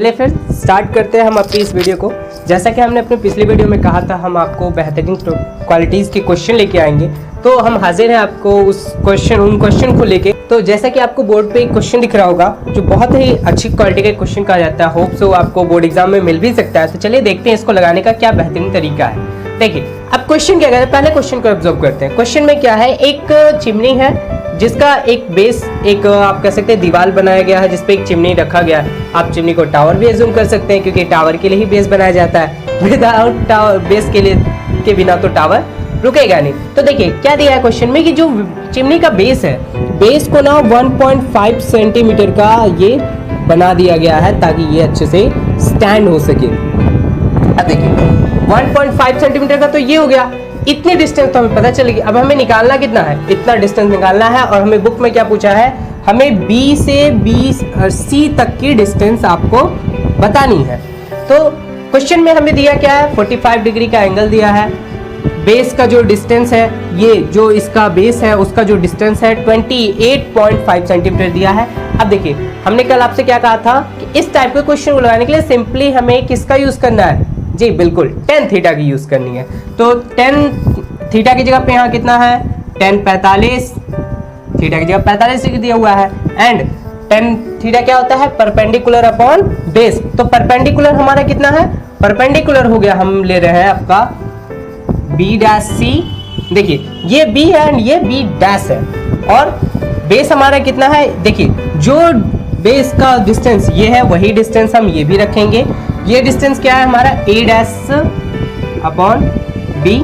चलिए फिर स्टार्ट करते हैं हम अपनी इस वीडियो को। जैसा कि हमने अपनी पिछली वीडियो में कहा था, हम आपको बेहतरीन क्वालिटीज़ के क्वेश्चन लेके आएंगे, तो हम हाजिर हैं आपको उन क्वेश्चन को लेके। तो जैसा कि आपको बोर्ड पे एक क्वेश्चन दिख रहा होगा जो बहुत ही अच्छी क्वालिटी का क्वेश्चन कहा जाता है, होप सो आपको बोर्ड एग्जाम में मिल भी सकता है। तो चलिए देखते हैं इसको लगाने का क्या बेहतरीन तरीका है। देखिए अब क्वेश्चन क्या कहते हैं, पहले क्वेश्चन को ऑब्जर्व करते हैं। क्वेश्चन में क्या है, एक चिमनी है जिसका एक बेस, एक आप कह सकते हैं दीवार बनाया गया है जिसपे एक चिमनी रखा गया है। आप चिमनी को टावर भी एज्यूम कर सकते हैं क्योंकि टावर के लिए ही बेस बनाया जाता है। विदाउट टावर बेस के बिना तो टावर रुकेगा नहीं। तो देखिए क्या दिया है क्वेश्चन में कि जो चिमनी का बेस है, बेस को ना 1.5 सेंटीमीटर का ये बना दिया गया है ताकि ये अच्छे से स्टैंड हो सके। अब देखिए 1.5 सेंटीमीटर का तो ये हो गया, इतनी डिस्टेंस तो हमें पता चलेगी। अब हमें निकालना कितना है, इतना डिस्टेंस निकालना है। और हमें बुक में क्या पूछा है, हमें बी से सी तक की डिस्टेंस आपको बतानी है। तो क्वेश्चन में हमें दिया क्या है, 45 डिग्री का एंगल दिया है। बेस का जो डिस्टेंस है, ये जो इसका बेस है उसका जो डिस्टेंस है 28.5 सेंटीमीटर दिया है। अब देखिए हमने कल आपसे क्या कहा था कि इस टाइप के क्वेश्चन को लगाने के लिए सिंपली हमें किसका यूज करना है, जी बिल्कुल tan थीटा की यूज करनी है। तो tan थीटा की जगह पे यहाँ कितना है, tan 45, थीटा की जगह 45 डिग्री दिया हुआ है। एंड tan थीटा क्या होता है, परपेंडिकुलर अपॉन बेस। तो परपेंडिकुलर हमारा कितना है, परपेंडिकुलर हो गया, हम ले रहे हैं आपका B' C। देखिए ये B है एंड ये B' है। और बेस हमारा कितना है, देखिए जो बेस का डिस्टेंस ये है वही डिस्टेंस हम ये भी रखेंगे। ये डिस्टेंस क्या है हमारा A' अपॉन B'।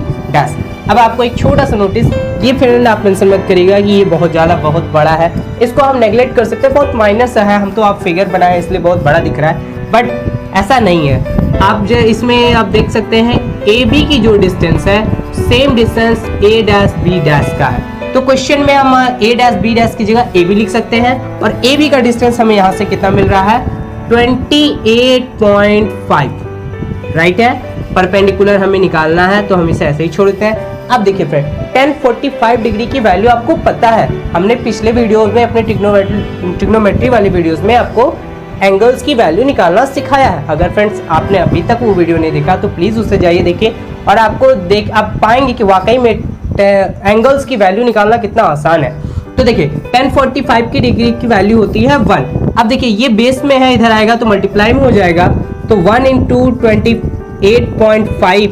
अब आपको एक छोटा सा नोटिस, ये फ्रेंड आप मेंशन मत करिएगा कि ये बहुत ज़्यादा बहुत बड़ा है, इसको हम नेगलेक्ट कर सकते हैं, बहुत माइनर सा है। हम तो आप फिगर बनाए इसलिए बहुत बड़ा दिख रहा है, बट ऐसा नहीं है। आप जो इसमें आप देख सकते हैं AB की जो डिस्टेंस है सेम डिस्टेंस A' B' का है। तो क्वेश्चन में हम A' B' की जगह AB लिख सकते हैं। और AB का डिस्टेंस हमें यहाँ से कितना मिल रहा है, 28.5, राइट है। परपेंडिकुलर हमें निकालना है तो हम इसे ऐसे ही छोड़ देते हैं। अब देखिए फ्रेंड, tan 45 डिग्री की वैल्यू आपको पता है, हमने पिछले वीडियोस में अपने ट्रिग्नोमेट्री वाली वीडियोस में आपको एंगल्स की वैल्यू निकालना सिखाया है। अगर फ्रेंड्स आपने अभी तक वो वीडियो नहीं देखा तो प्लीज उससे जाइए देखिए, और आपको आप पाएंगे कि वाकई में एंगल्स की वैल्यू निकालना कितना आसान है। तो देखिए tan 45 की डिग्री की वैल्यू होती है 1। अब देखिए ये बेस में है, इधर आएगा तो मल्टीप्लाई में हो जाएगा, तो 1 × 28.5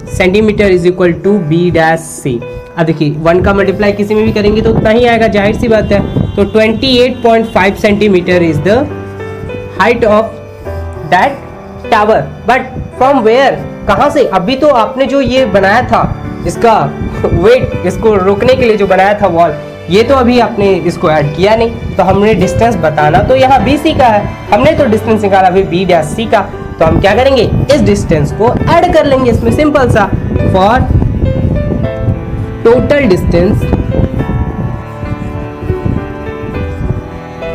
centimetre is equal to B'C। अब देखिए 1 का मल्टीप्लाई किसी में भी करेंगे तो उतना ही आएगा, जाहिर सी बात है। तो 28.5 centimetre is the height of that tower. But from where, कहाँ से, अभी तो आपने जो ये बनाया था इसका वेट, इसको रोकने के लिए जो बनाया था वॉल, ये तो अभी आपने इसको ऐड किया नहीं। तो हमने डिस्टेंस बताना तो यहाँ BC का है, हमने तो डिस्टेंस निकाला अभी B' का। तो हम क्या करेंगे, इस डिस्टेंस को ऐड कर लेंगे इसमें, सिंपल सा। फॉर टोटल डिस्टेंस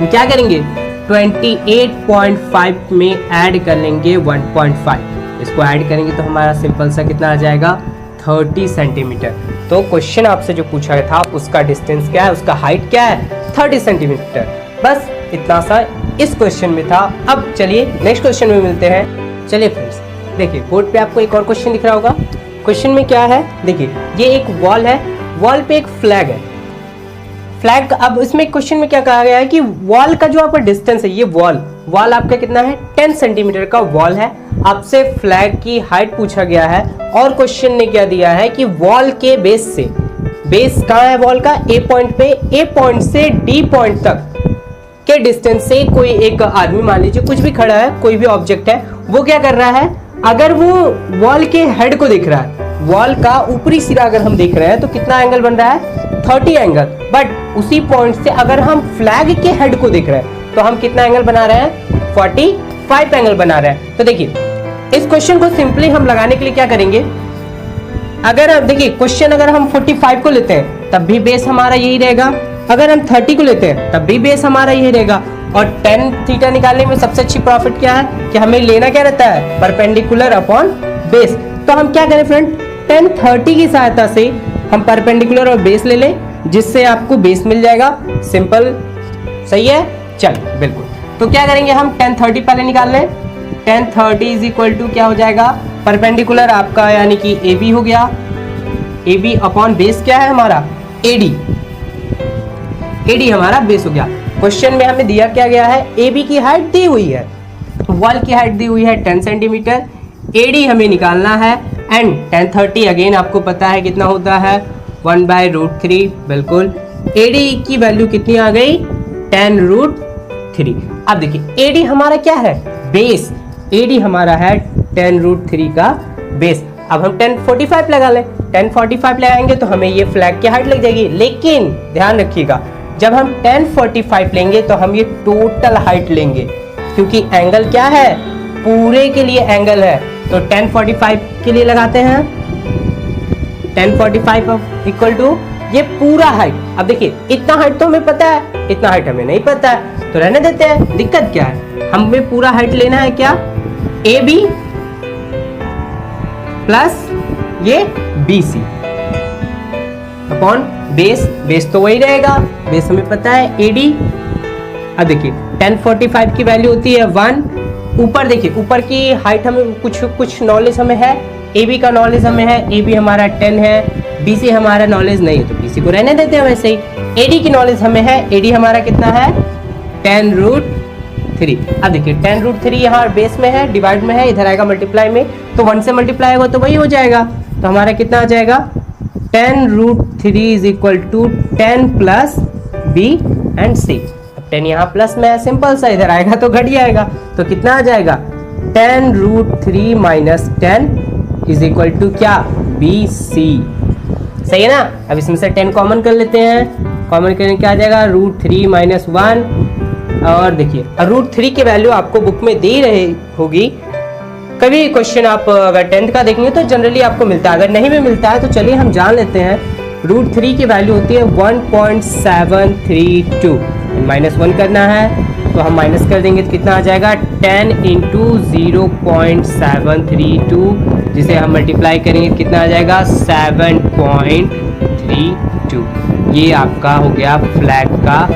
क्या करेंगे, 28.5 में ऐड कर लेंगे 1.5। इसको ऐड करेंगे तो हमारा सिंपल सा कितना आ जाएगा, 30 सेंटीमीटर। तो क्वेश्चन आपसे जो पूछा था उसका डिस्टेंस क्या है, उसका हाइट क्या है, 30 सेंटीमीटर। बस इतना सा इस क्वेश्चन में था। अब चलिए नेक्स्ट क्वेश्चन में मिलते हैं। चलिए फ्रेंड्स देखिए बोर्ड पे आपको एक और क्वेश्चन दिख रहा होगा। क्वेश्चन में क्या है, देखिए ये एक वॉल है, वॉल पे एक फ्लैग है, फ्लैग। अब इसमें क्वेश्चन में क्या कहा गया है कि वॉल का जो आपका डिस्टेंस है, ये वॉल आपका कितना है, 10 सेंटीमीटर का वॉल है। आपसे फ्लैग की हाइट पूछा गया है और क्वेश्चन ने क्या दिया है कि वॉल के बेस से, बेस कहाँ है वॉल का, A पॉइंट पे, A पॉइंट से D पॉइंट तक के डिस्टेंस से कोई एक आदमी, मान लीजिए कुछ भी खड़ा है, कोई भी ऑब्जेक्ट है, वो क्या कर रहा है, अगर वो वॉल के हेड को देख रहा है, वॉल का ऊपरी सिरा अगर हम देख रहे हैं तो कितना एंगल बन रहा है, 30 एंगल। बट उसी पॉइंट से अगर हम फ्लैग के हेड को देख रहे हैं तो हम कितना एंगल बना रहे हैं, 45 एंगल बना रहे हैं। तो देखिए इस क्वेश्चन को सिंपली हम लगाने के लिए क्या करेंगे, अगर देखिए क्वेश्चन अगर हम 45 को लेते हैं तब भी बेस हमारा यही रहेगा, अगर हम 30 को लेते हैं तब भी बेस हमारा यही रहेगा। और tan थीटा निकालने में सबसे अच्छी प्रॉफिट क्या है कि हमें लेना क्या रहता है, परपेंडिकुलर अपॉन बेस। तो हम क्या करें फ्रेंड, tan 30 की सहायता से हम परपेंडिकुलर और बेस ले लें, जिससे आपको बेस मिल जाएगा। सिंपल, सही है, चल बिल्कुल। तो क्या करेंगे हम, tan 30 पहले निकाल लें। tan 30 इज इक्वल टू क्या हो जाएगा, परपेंडिकुलर आपका यानी कि AB हो गया, AB अपॉन बेस क्या है हमारा, AD। AD हमारा बेस हो गया। क्वेश्चन में हमें दिया क्या गया है, AB की हाइट दी हुई है, वॉल की हाइट दी हुई है 10 सेंटीमीटर, AD हमें निकालना है एंड tan 30 अगेन आपको पता है कितना होता है, 1/√3। बिल्कुल, AD की वैल्यू कितनी आ गई, tan√3। अब देखिए AD हमारा क्या है, बेस। AD हमारा है tan√3 का बेस। अब हम tan 45 लगा लें। tan 45 लगाएंगे तो हमें ये फ्लैग की हाइट लग जाएगी, लेकिन ध्यान रखिएगा जब हम tan 45 लेंगे तो हम ये टोटल हाइट लेंगे, क्योंकि एंगल क्या है, पूरे के लिए एंगल है। तो tan 45 के लिए लगाते हैं, tan 45 इक्वल टू ये पूरा हाइट। अब देखिए इतना हाइट तो हमें पता है, इतना हाइट हमें नहीं पता है, तो रहने देते हैं। दिक्कत क्या है, हमें पूरा हाइट लेना है क्या, AB प्लस ये BC अपॉन बेस। बेस तो वही रहेगा, बेस हमें पता है AD। अब देखिए tan 45 की वैल्यू होती है 1। ऊपर देखिए, ऊपर की हाइट हमें कुछ नॉलेज हमें है, AB का नॉलेज हमें है, AB हमारा 10 है, BC हमारा नॉलेज नहीं है, तो BC को रहने देते हैं वैसे ही। AD की नॉलेज हमें है, AD हमारा कितना है, tan√3। अब देखिए tan√3 यहाँ बेस में है, डिवाइड में है, इधर आएगा मल्टीप्लाई में, तो 1 से मल्टीप्लाई होगा तो वही हो जाएगा। तो हमारा कितना आ जाएगा, tan√3 is equal to 10 plus B and C। अब 10 यहाँ प्लस में है, सिंपल सा, इधर आएगा तो घट जाएगा, तो कितना आ जाएगा, tan√3 minus 10 is equal to क्या, BC। सही है ना। अब इसमें से 10 कॉमन कर लेते हैं, कॉमन करने क्या आ जाएगा, √3 माइनस 1। और देखिए √3 की वैल्यू आपको बुक में दे रही होगी, कभी क्वेश्चन आप अगर 10th का देखेंगे तो जनरली आपको मिलता है, अगर नहीं भी मिलता है तो चलिए हम जान लेते हैं। √3 की वैल्यू होती है 1.732, -1 करना है तो हम माइनस कर देंगे तो कितना आ जाएगा, 10 इंटू 0.732, जिसे हम मल्टीप्लाई करेंगे तो कितना आ जाएगा, 7.32। ये आपका हो गया फ्लैग का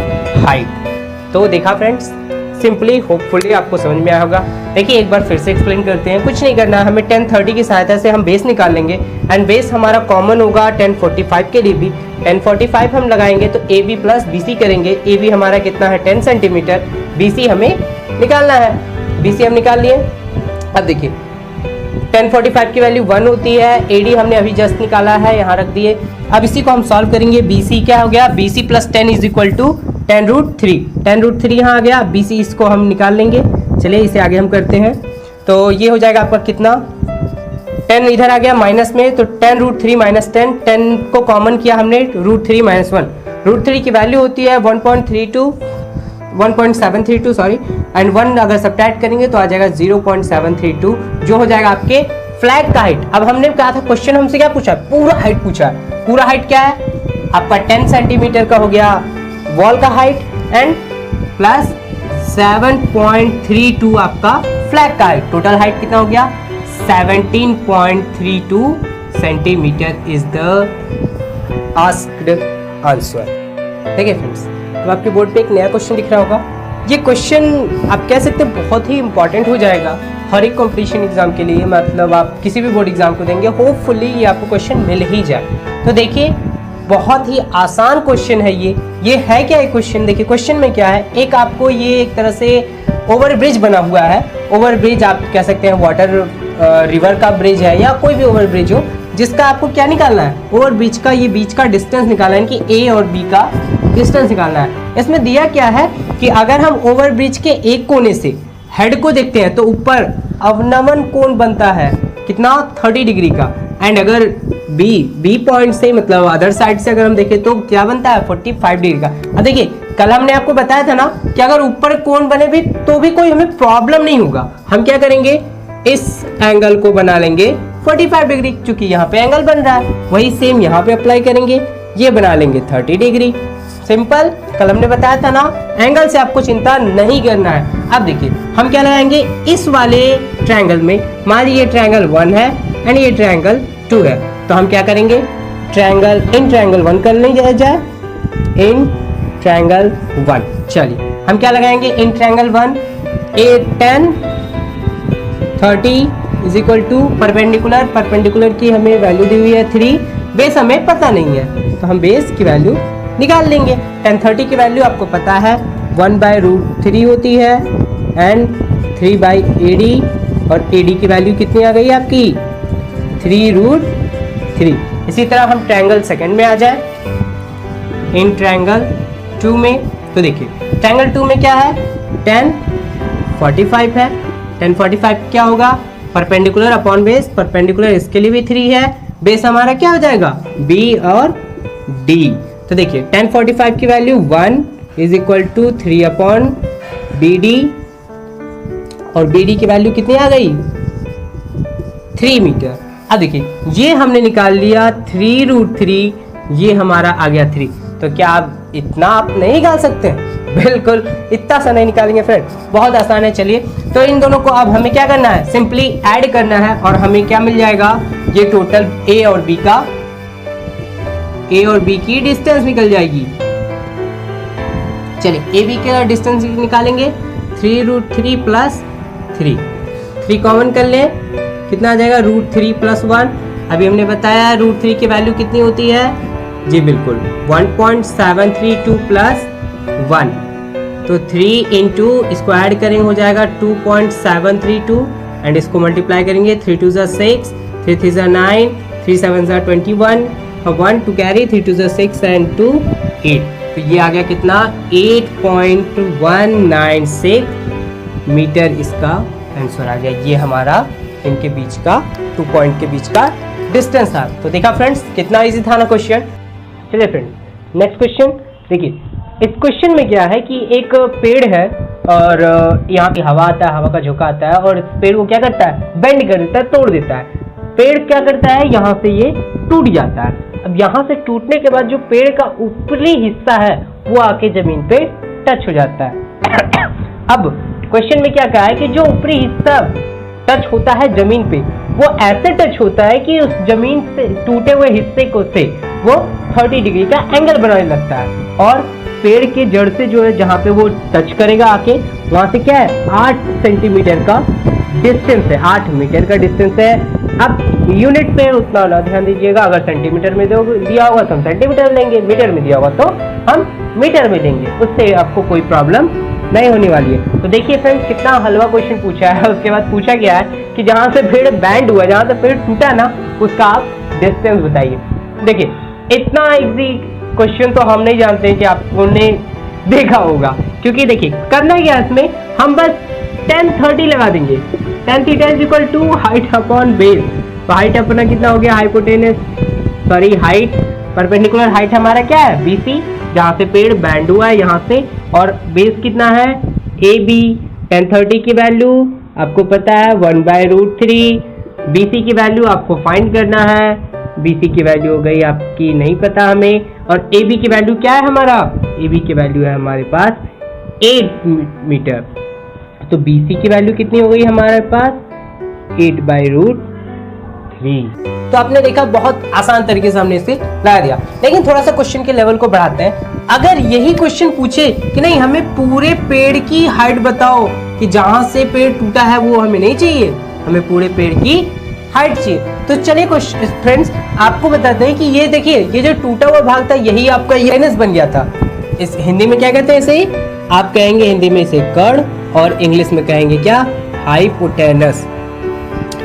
हाइट। तो देखा फ्रेंड्स, सिंपली होपफुली आपको समझ में आया होगा। देखिए एक बार फिर से एक्सप्लेन करते हैं, कुछ नहीं करना है, हमें tan 30 की सहायता से हम बेस निकाल लेंगे एंड बेस हमारा कॉमन होगा tan 45 के लिए भी। tan 45 हम लगाएंगे तो AB प्लस BC करेंगे, AB हमारा कितना है 10 सेंटीमीटर, BC हमें निकालना है, BC हम निकाल लिए। अब देखिए tan 45 की वैल्यू 1 होती है, AD हमने अभी जस्ट निकाला है, यहाँ रख दिए। अब इसी को हम सॉल्व करेंगे, BC क्या हो गया, BC plus 10 is equal to tan√3, tan√3 यहाँ आ गया, BC इसको हम निकाल लेंगे। चलिए इसे आगे हम करते हैं, तो ये हो जाएगा आपका कितना, 10 इधर आ गया माइनस में, तो tan√3 माइनस 10, 10 को कॉमन किया हमने, √3 माइनस 1। √3 की वैल्यू होती है 1.732 सॉरी, एंड 1 अगर सब्ट्रैक्ट करेंगे तो आ जाएगा 0.732, जो हो जाएगा आपके फ्लैग का हाइट। अब हमने कहा था क्वेश्चन हमसे क्या पूछा, पूरा हाइट पूछा है। पूरा हाइट क्या है आपका 10 सेंटीमीटर का हो गया वॉल का हाइट एंड प्लस 7.32 आपका फ्लैग का हाइट। टोटल हाइट कितना हो गया, 17.32 centimetre is the asked answer. देखिए फ्रेंड्स, तो आपके बोर्ड पे एक नया क्वेश्चन दिख रहा होगा। ये क्वेश्चन आप कह सकते हैं बहुत ही इंपॉर्टेंट हो जाएगा हर एक कॉम्पिटिशन एग्जाम के लिए, मतलब आप किसी भी बोर्ड एग्जाम को देंगे होपफुली ये आपको क्वेश्चन मिल ही जाए। तो देखिए बहुत ही आसान क्वेश्चन है ये है क्या ये क्वेश्चन, देखिए क्वेश्चन में क्या है, एक आपको ये एक तरह से ओवरब्रिज बना हुआ है। ओवरब्रिज आप कह सकते हैं वाटर रिवर का ब्रिज है या कोई भी ओवरब्रिज हो, जिसका आपको क्या निकालना है, ओवरब्रिज का ये बीच का डिस्टेंस निकालना है, कि A और B का डिस्टेंस निकालना है। इसमें दिया क्या है कि अगर हम ओवरब्रिज के एक कोने से हेड को देखते हैं तो ऊपर अवनमन कोण बनता है कितना, 30 डिग्री का, एंड अगर बी पॉइंट से मतलब अदर साइड से अगर हम देखें तो क्या बनता है 45 डिग्री का। अब देखिए कल हमने आपको बताया था ना कि अगर ऊपर कोण बने भी तो भी कोई हमें प्रॉब्लम नहीं होगा, हम क्या करेंगे इस एंगल को बना लेंगे 45 डिग्री, क्योंकि यहाँ पे एंगल बन रहा है, वही सेम यहाँ पे अप्लाई करेंगे, ये बना लेंगे 30 डिग्री। सिंपल, कल हमने बताया था ना, एंगल से आपको चिंता नहीं करना है। अब देखिए हम क्या लगाएंगे इस वाले ट्रायंगल में, मान लीजिए ये ट्रायंगल 1 है एंड ये ट्रायंगल 2 है, तो हम क्या करेंगे ट्रायंगल 1 कर लेंगे जाए इन ट्रायंगल 1। चलिए हम क्या लगाएंगे in triangle 1 tan 30 is equal to perpendicular की हमें वैल्यू दी हुई है 3, बेस हमें पता नहीं है तो हम बेस की वैल्यू निकाल लेंगे। tan 30 की वैल्यू आपको पता है 1/√3 होती है एंड 3/AD, और AD की वैल्यू कितनी आ गई आपकी 3√3। इसी तरह हम ट्रायंगल सेकंड में आ जाए, इन ट्रायंगल 2 में, तो देखिए ट्रायंगल 2 में क्या है tan 45 है, tan 45 क्या होगा परपेंडिकुलर अपॉन बेस, परपेंडिकुलर इसके लिए भी 3 है, बेस हमारा क्या हो जाएगा B और D। तो देखिए tan 45 की value 1 is equal to 3/BD, और BD की वैल्यू कितनी आ गई 3 मीटर। अब देखिए ये हमने निकाल लिया 3√3, ये हमारा आ गया 3। तो क्या आप इतना आप नहीं निकाल सकते हैं? बिल्कुल इतना सा नहीं निकालेंगे फ्रेंड, बहुत आसान है। चलिए तो इन दोनों को अब हमें क्या करना है सिंपली ऐड करना है, और हमें क्या मिल जाएगा ये टोटल A और B की डिस्टेंस निकल जाएगी। चलिए AB का डिस्टेंस निकालेंगे 3√3 प्लस 3 कॉमन कर ले, कितना आ जाएगा √3 प्लस 1। अभी हमने बताया √3 की वैल्यू कितनी होती है जी बिल्कुल 1.732 प्लस 1, तो 3 इंटू इसको ऐड करेंगे हो जाएगा 2.732, एंड इसको मल्टीप्लाई करेंगे 3 2 6, 3 3 9, 3 7 21, और 1 टू कैरी 3 2 6 एंड 2 8, तो ये आ गया कितना 8.196 मीटर इसका आंसर आ गया। ये हमारा इनके बीच का 2 पॉइंट के बीच का डिस्टेंस था। तो देखा फ्रेंड्स कितना इजी था ना क्वेश्चन। चलिए फ्रेंड्स नेक्स्ट क्वेश्चन देखिए, इस क्वेश्चन में क्या है कि एक पेड़ है और यहाँ पे हवा आता है, हवा का झोंका आता है और पेड़ को क्या करता है बेंड कर देता है, तोड़ देता है। पेड़ क्या करता है यहाँ से ये टूट जाता है। अब यहाँ से टूटने के बाद जो पेड़ का ऊपरी हिस्सा है वो आके जमीन पे टच हो जाता है। अब क्वेश्चन में क्या कहा है कि जो ऊपरी हिस्सा टच होता है जमीन पे वो ऐसे टच होता है कि उस जमीन से टूटे हुए हिस्से को से वो 30 डिग्री का एंगल बनाने लगता है, और पेड़ के जड़ से जो है जहाँ पे वो टच करेगा आके वहां से क्या है 8 सेंटीमीटर का डिस्टेंस है, 8 मीटर का डिस्टेंस है। अब यूनिट पे उतना ना ध्यान दीजिएगा, अगर सेंटीमीटर में दिया होगा तो हम सेंटीमीटर लेंगे, मीटर में दिया होगा तो हम मीटर में लेंगे, उससे आपको कोई प्रॉब्लम नहीं होने वाली है। तो देखिए फ्रेंड्स कितना हलवा क्वेश्चन पूछा है। उसके बाद पूछा गया है कि जहाँ से पेड़ बैंड हुआ, जहाँ से पेड़ टूटा ना, उसका आप डिस्टेंस बताइए। देखिए इतना इजी क्वेश्चन तो हम नहीं जानते हैं कि आपने देखा होगा, क्योंकि देखिए करना क्या इसमें हम बस tan 30 लगा देंगे, tan theta is equal to height upon base. तो हाइट अपना कितना हो गया हाइट परपेंडिकुलर हाइट हमारा क्या है BC, जहाँ से पेड़ बैंड हुआ है यहाँ से, और बेस कितना है AB। tan 30 की वैल्यू आपको पता है 1/√3, BC की वैल्यू आपको फाइंड करना है, BC की वैल्यू हो गई आपकी नहीं पता हमें, और AB की वैल्यू क्या है हमारा AB की वैल्यू है हमारे पास 8 मीटर। तो BC की वैल्यू कितनी हो गई हमारे पास 8/√3। तो आपने देखा बहुत आसान तरीके से हमने इसे लगा दिया, लेकिन थोड़ा सा क्वेश्चन के लेवल को बढ़ाते हैं। अगर यही क्वेश्चन पूछे कि नहीं हमें पूरे पेड़ की हाइट बताओ, कि जहां से पेड़ टूटा है वो हमें नहीं चाहिए, हमें पूरे पेड़ की हाइट चाहिए। तो चलिए फ्रेंड्स आपको बताते हैं कि ये देखिए ये जो टूटा हुआ भाग था यही आपका एनएस बन गया था। इस हिंदी में क्या कहते हैं इसे, आप कहेंगे हिंदी में इसे कर्ण, और इंग्लिश में कहेंगे क्या हाइपोटेनस।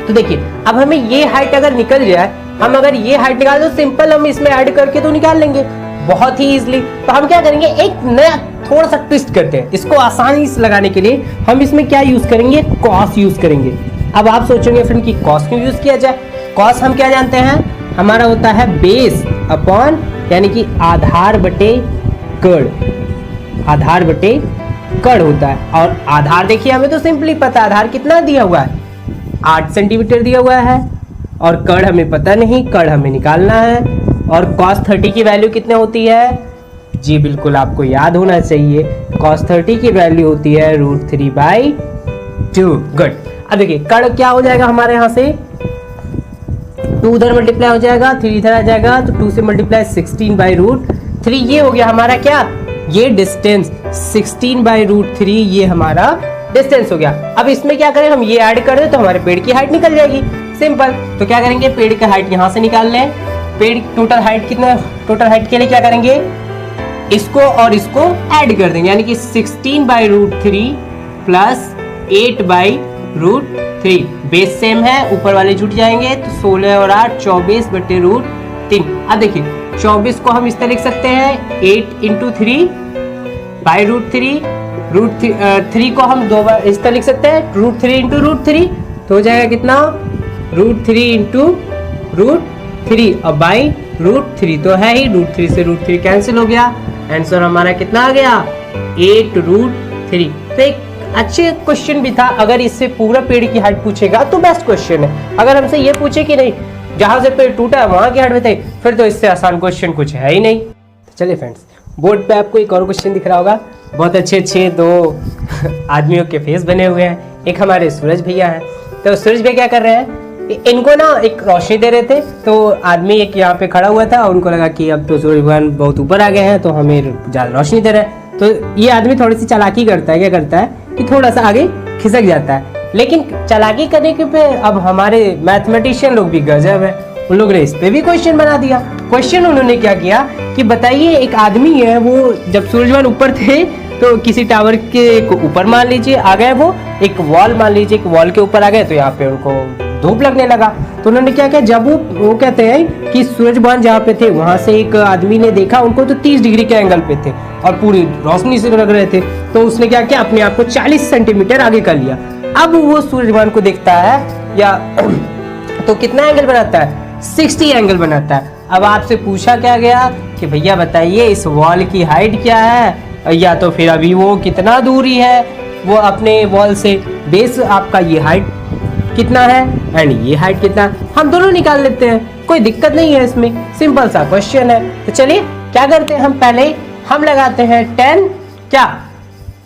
तो देखिए अब हमें ये हाइट अगर निकल जाए, हम अगर ये हाइट निकाल तो सिंपल हम इसमें ऐड करके तो निकाल लेंगे बहुत ही इजीली। तो हम क्या करेंगे एक नया थोड़ा सा ट्विस्ट करते हैं, इसको आसानी से लगाने के लिए हम इसमें क्या यूज करेंगे कॉस यूज करेंगे। अब आप सोचेंगे फ्रेंड कि कॉस क्यों यूज किया जाए। कॉस हम क्या जानते हैं हमारा होता है बेस अपॉन यानी कि आधार बटे कड़, आधार बटे कड़ होता है। और आधार देखिए हमें तो सिंपली पता है आधार कितना दिया हुआ है 8 सेंटीमीटर दिया हुआ है, और कड़ हमें पता नहीं, कड़ हमें निकालना है। और cos 30 की वैल्यू कितने होती है जी बिल्कुल आपको याद होना चाहिए, cos 30 की वैल्यू होती है √3/2। गुड। अब देखिए कड़ क्या हो जाएगा हमारे यहाँ से 2 उधर मल्टीप्लाई हो जाएगा, 3 इधर आ जाएगा, तो 2 से मल्टीप्लाई 16/√3, ये हो गया हमारा क्या ये डिस्टेंस 16/√3 ये हमारा डिस्टेंस हो गया। अब इसमें क्या करें, हम ये ऐड कर दें तो हमारे पेड़ की हाइट निकल जाएगी, सिंपल। तो क्या करेंगे, पेड़ की हाइट यहाँ से निकाल लें। पेड़ टोटल हाइट कितना, टोटल हाइट के लिए क्या करेंगे, इसको और इसको ऐड कर देंगे, यानी कि 16/√3 प्लस 8/√3। बेस सेम है, ऊपर वाले जुट जाएंगे तो 16 और 8 24/√3। अब देखिए 24 को हम इस तरह लिख सकते हैं 8 × 3/√3। √3 को हम दो बार इस तरह लिख सकते हैं √3 × √3, तो हो जाएगा कितना, √3 × √3 और /√3 तो है ही, √3 से √3 कैंसिल हो गया। आंसर हमारा कितना आ गया, 8√3। तो एक अच्छे क्वेश्चन भी था। अगर इससे पूरा पेड़ की हाइट पूछेगा तो बेस्ट क्वेश्चन है। अगर हमसे ये पूछे कि नहीं जहां से पेड़ टूटा है वहां की हाइट बताइए, फिर तो इससे आसान क्वेश्चन कुछ है ही नहीं। तो चलिए फ्रेंड्स, बोर्ड पे आपको एक और क्वेश्चन दिख रहा होगा। बहुत अच्छे दो आदमियों के फेस बने हुए हैं। एक हमारे सूरज भैया हैं। तो सूरज भैया क्या कर रहे हैं, इनको ना एक रोशनी दे रहे थे। तो आदमी एक यहाँ पे खड़ा हुआ था, उनको लगा कि अब तो सूरज भगवान बहुत ऊपर आ गए हैं तो हमें ज़्यादा रोशनी दे रहे हैं। तो ये आदमी थोड़ी सी चालाकी करता है, क्या करता है कि थोड़ा सा आगे खिसक जाता है। लेकिन चालाकी करने के पे अब हमारे मैथमेटिशियन लोग भी गजब है, उन लोग ने इस पे भी क्वेश्चन बना दिया। क्वेश्चन उन्होंने क्या किया कि बताइए, एक आदमी है, वो जब सूरज भगवान ऊपर थे तो किसी टावर के ऊपर मान लीजिए आ गए, वो एक वॉल मान लीजिए एक वॉल के ऊपर आ गए, तो यहाँ पे उनको धूप लगने लगा। तो उन्होंने क्या किया, जब वो कहते हैं कि सूरज भगवान जहाँ पे थे वहां से एक आदमी ने देखा उनको, तो 30 डिग्री के एंगल पे थे और पूरी रोशनी से लग रहे थे। तो उसने क्या किया, अपने आप को 40 सेंटीमीटर आगे कर लिया। अब वो सूरज भगवान को देखता है या तो कितना एंगल बनाता है, 60 एंगल बनाता है। अब आपसे पूछा क्या गया कि भैया बताइए इस वॉल की हाइट क्या है, या तो फिर अभी वो कितना दूरी है वो अपने वॉल से, बेस आपका ये हाइट कितना है एंड ये हाइट कितना, हम दोनों निकाल लेते हैं, कोई दिक्कत नहीं है इसमें, सिंपल सा क्वेश्चन है। तो चलिए क्या करते हैं, हम पहले हम लगाते हैं 10 क्या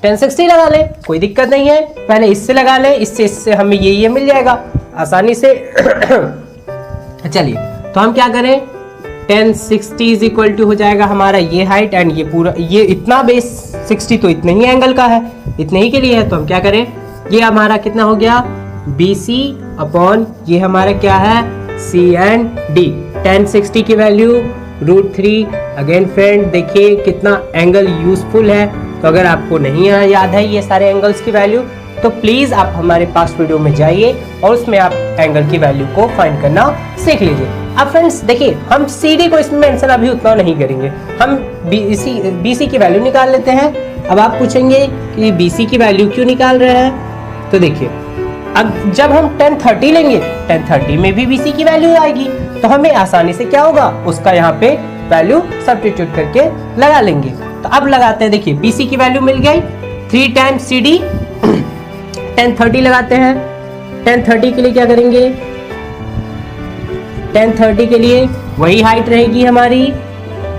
1060 लगा ले, कोई दिक्कत नहीं है। पहले इससे लगा ले, इससे हमें ये मिल जाएगा आसानी से। चलिए तो हम क्या करें, 1060 इज इक्वल टू हो जाएगा हमारा ये हाइट एंड ये पूरा, ये इतना बेस 60 तो इतने ही एंगल का है, इतने ही के लिए है। तो हम क्या करें, ये हमारा कितना हो गया BC अपॉन ये हमारा क्या है C एंड D। 1060 की वैल्यू √3। अगेन फ्रेंड देखिए कितना एंगल यूजफुल है। तो अगर आपको नहीं याद है ये सारे एंगल्स की वैल्यू, तो प्लीज आप हमारे पास्ट वीडियो में जाइए और उसमें आप एंगल की वैल्यू को फाइंड करना सीख लीजिए। अब फ्रेंड्स देखिए, हम CD को इसमें मेंशन अभी उतना नहीं करेंगे, हम BC की वैल्यू निकाल लेते हैं। अब आप पूछेंगे कि BC की वैल्यू क्यों निकाल रहे हैं, तो देखिए अब जब हम 1030 लेंगे 1030 में भी BC की वैल्यू आएगी, तो हमें आसानी से क्या होगा, उसका यहाँ पे वैल्यू सब्स्टिट्यूट करके लगा लेंगे। तो अब लगाते हैं, देखिए BC की वैल्यू मिल गई 3 टाइम्स CD। 1030 लगाते हैं, 1030 के लिए क्या करेंगे, 1030 के लिए वही हाइट रहेगी हमारी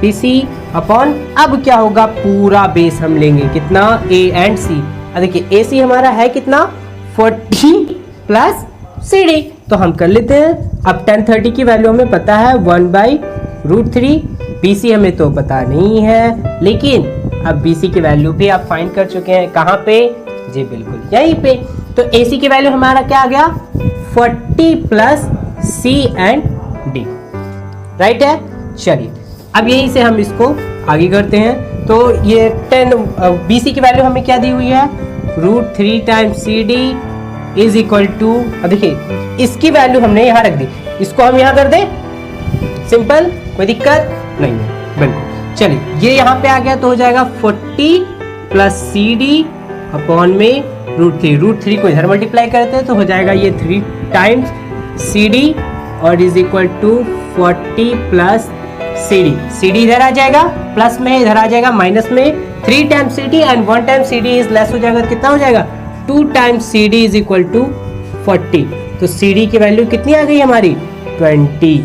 BC अपॉन, अब क्या होगा पूरा बेस हम लेंगे कितना A एंड C। अब देखिए AC हमारा है कितना 40 प्लस CD, तो हम कर लेते हैं। अब 1030 की वैल्यू हमें पता है 1/√3, BC हमें तो पता नहीं है, लेकिन अब BC की वैल्यू भी आप फाइंड कर चुके हैं, कहाँ पे, जी बिल्कुल यहीं पे। तो AC की वैल्यू हमारा क्या आ गया 40 plus C and D, right है। चलिए अब यहीं से हम इसको आगे करते हैं। तो ये 10 BC की वैल्यू हमें क्या दी हुई है, √3 times CD is equal to, अब देखिए इसकी वैल्यू हमने यहाँ रख दी, इसको हम यहाँ कर दें, सिंपल, कोई दिक्कत नहीं है, बिल्कुल। चलिए ये यहाँ पे आ गया तो हो जाएगा 40 प्लस CD अपॉन में √3 को इधर मल्टीप्लाई करते हैं तो हो जाएगा ये 3 टाइम्स CD और is equal to 40 plus CD इधर आ जाएगा प्लस में, इधर आ जाएगा माइनस में, 3 times CD and 1 time CD is less हो जाएगा, कितना हो जाएगा 2 times CD is equal to 40। तो CD की वैल्यू कितनी आ गई हमारी 20।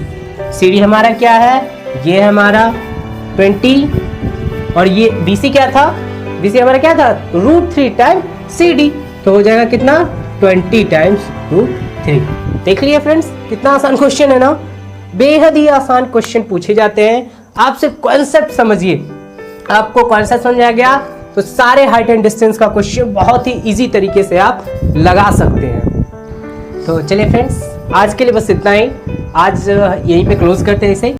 CD हमारा क्या है, ये हमारा 20 और ये BC क्या था, BC हमारा क्या था √3 टाइम्स CD, तो हो जाएगा कितना 20 टाइम्स √3। देख लिया फ्रेंड्स, कितना आसान क्वेश्चन है ना, बेहद ही आसान क्वेश्चन पूछे जाते हैं। आपसे कॉन्सेप्ट समझिए, आपको कौन सा समझ आ गया, तो सारे हाइट एंड डिस्टेंस का क्वेश्चन बहुत ही इजी तरीके से आप लगा सकते हैं। तो चलिए फ्रेंड्स, आज के लिए बस इतना ही। आज यहीं पे क्लोज करते हैं इसे।